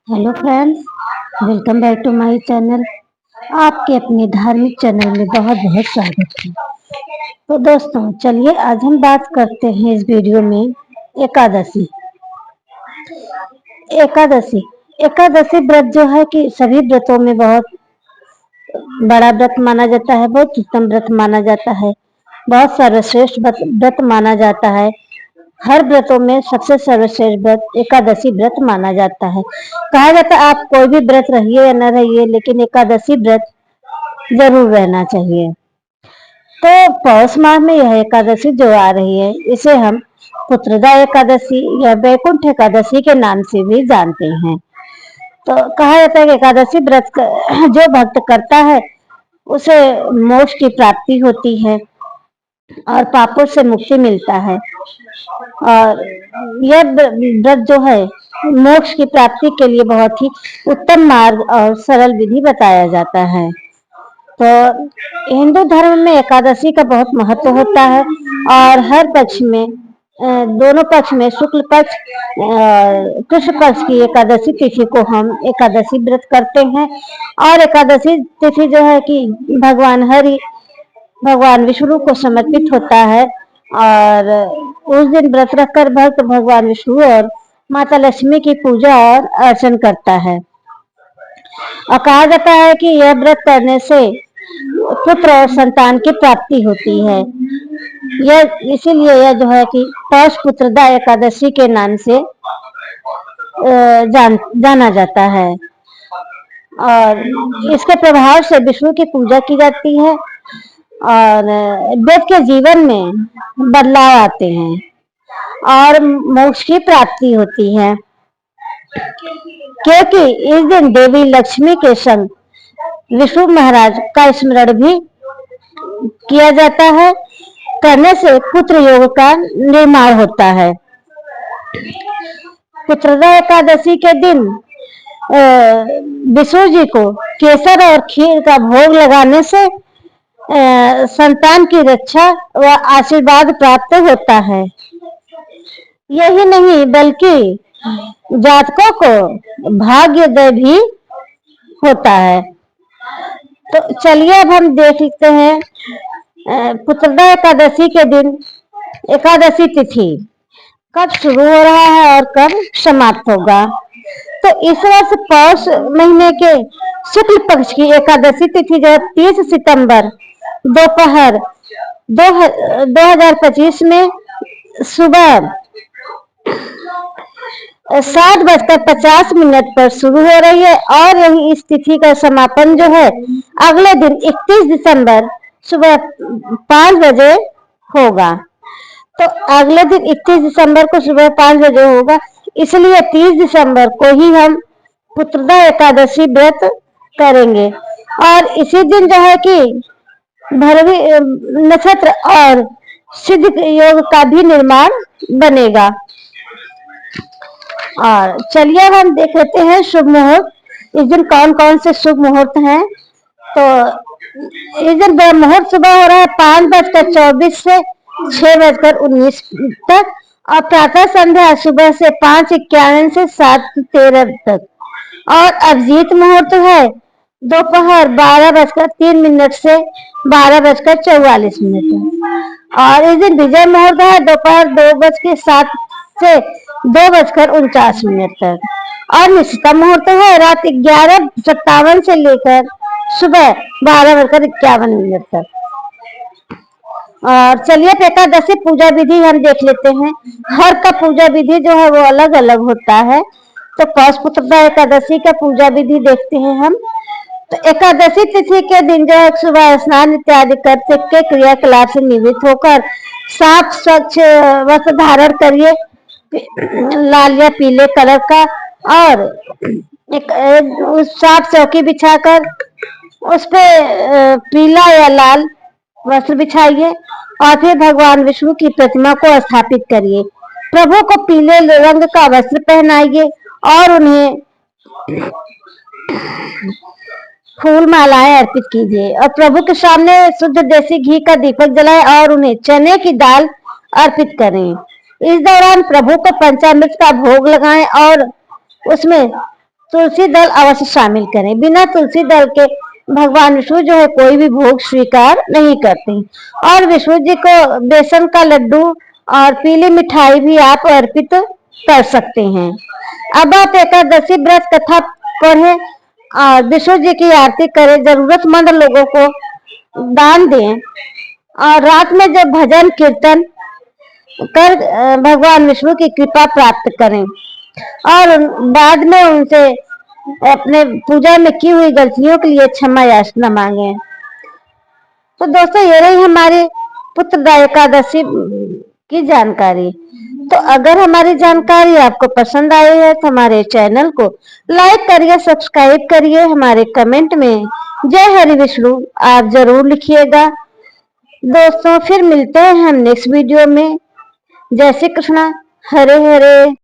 Hello friends, welcome back to my channel. आपके अपने धार्मिक चैनल में बहुत बहुत स्वागत है। तो दोस्तों, चलिए आज हम बात करते हैं इस वीडियो में एकादशी। एकादशी एकादशी व्रत जो है कि सभी व्रतों में बहुत बड़ा व्रत माना जाता है, बहुत उत्तम व्रत माना जाता है, बहुत सर्वश्रेष्ठ व्रत माना जाता है। हर व्रतों में सबसे सर्वश्रेष्ठ व्रत एकादशी व्रत माना जाता है। कहा जाता है आप कोई भी व्रत रहिए या न रहिए, लेकिन एकादशी व्रत जरूर रहना चाहिए। तो पौष माह में यह एकादशी जो आ रही है, इसे हम पुत्रदा एकादशी या वैकुंठ एकादशी के नाम से भी जानते हैं। तो कहा जाता है कि एकादशी व्रत जो भक्त करता है उसे मोक्ष की प्राप्ति होती है और पापों से मुक्ति मिलता है। और यह व्रत जो है मोक्ष की प्राप्ति के लिए बहुत ही उत्तम मार्ग और सरल विधि बताया जाता है। तो हिंदू धर्म में एकादशी का बहुत महत्व होता है और हर पक्ष में दोनों पक्ष में शुक्ल पक्ष कृष्ण पक्ष की एकादशी तिथि को हम एकादशी व्रत करते हैं। और एकादशी तिथि जो है कि भगवान विष्णु को समर्पित होता है और उस दिन व्रत रखकर भक्त भगवान विष्णु और माता लक्ष्मी की पूजा और अर्चन करता है। और कहा जाता है कि यह व्रत करने से पुत्र और संतान की प्राप्ति होती है। यह इसीलिए यह जो है कि पौष पुत्रदा एकादशी के नाम से जाना जाता है। और इसके प्रभाव से विष्णु की पूजा की जाती है और व्यक्ति के जीवन में बदलाव आते हैं और मोक्ष की प्राप्ति होती है, क्योंकि इस दिन देवी लक्ष्मी के संग विष्णु महाराज का स्मरण भी किया जाता है। करने से पुत्र योग का निर्माण होता है। पुत्रदा एकादशी के दिन विष्णु जी को केसर और खीर का भोग लगाने से संतान की रक्षा व आशीर्वाद प्राप्त होता है। यही नहीं बल्कि जातकों को भाग्योदय भी होता है। तो चलिए अब हम देख सकते हैं पुत्रदा एकादशी के दिन एकादशी तिथि कब शुरू हो रहा है और कब समाप्त होगा। तो इस वर्ष पौष महीने के शुक्ल पक्ष की एकादशी तिथि जो 30 सितंबर दोपहर 2025 में सुबह 7:50 पर शुरू हो रही है और यही इस तिथि का समापन जो है अगले दिन 31 दिसंबर सुबह 5 बजे होगा। तो अगले दिन 31 दिसंबर को सुबह 5 बजे होगा, इसलिए 30 दिसंबर को ही हम पुत्रदा एकादशी व्रत करेंगे। और इसी दिन जो है कि भरवी नक्षत्र और सिद्ध योग का भी निर्माण बनेगा। और चलिए अब हम देख लेते हैं शुभ मुहूर्त। इस दिन कौन कौन से शुभ मुहूर्त हैं। तो इस दिन मुहूर्त सुबह हो रहा है 5:24 से 6:19 तक और प्रातः संध्या सुबह से 5:51 से 7:13 तक। और अभिजीत मुहूर्त है दोपहर 12:03 से 12:44 तक। और इस दिन विजय मुहूर्त है दोपहर 2:07 से 2:49 तक। और निश्चित मुहूर्त है रात 11:57 से लेकर सुबह 12:51 तक। और चलिए एकादशी पूजा विधि हम देख लेते हैं। हर का पूजा विधि जो है वो अलग अलग होता है। तो पौष पुत्रदा एकादशी का पूजा विधि देखते हैं हम। तो एकादशी तिथि के दिन जो है सुबह स्नान इत्यादि करते के क्रियाकलाप से निवृत्त होकर साफ स्वच्छ वस्त्र धारण करिए, लाल या पीले कलर का, और एक साफ चौकी बिछाकर उस पे पीला या लाल वस्त्र बिछाइए और फिर भगवान विष्णु की प्रतिमा को स्थापित करिए। प्रभु को पीले रंग का वस्त्र पहनाइए और उन्हें फूल मालाएं अर्पित कीजिए और प्रभु के सामने शुद्ध देसी घी का दीपक जलाएं और उन्हें चने की दाल अर्पित करें। इस दौरान प्रभु को पंचामृत का भोग लगाएं और उसमें तुलसी दल अवश्य शामिल करें। बिना तुलसी दल के भगवान विष्णु जो है कोई भी भोग स्वीकार नहीं करते। और विष्णु जी को बेसन का लड्डू और पीली मिठाई भी आप अर्पित कर सकते हैं। अब आप एकादशी व्रत कथा पढ़ें और विष्णु जी की आरती करें, जरूरतमंद लोगों को दान दें और रात में जब भजन कीर्तन कर भगवान विष्णु की कृपा प्राप्त करें और बाद में उनसे अपने पूजा में की हुई गलतियों के लिए क्षमा याचना मांगे। तो दोस्तों ये रही हमारी पुत्रदा एकादशी की जानकारी। तो अगर हमारी जानकारी आपको पसंद आई है तो हमारे चैनल को लाइक करिए, सब्सक्राइब करिए, हमारे कमेंट में जय हरि विष्णु आप जरूर लिखिएगा। दोस्तों फिर मिलते हैं हम नेक्स्ट वीडियो में। जय श्री कृष्णा, हरे हरे।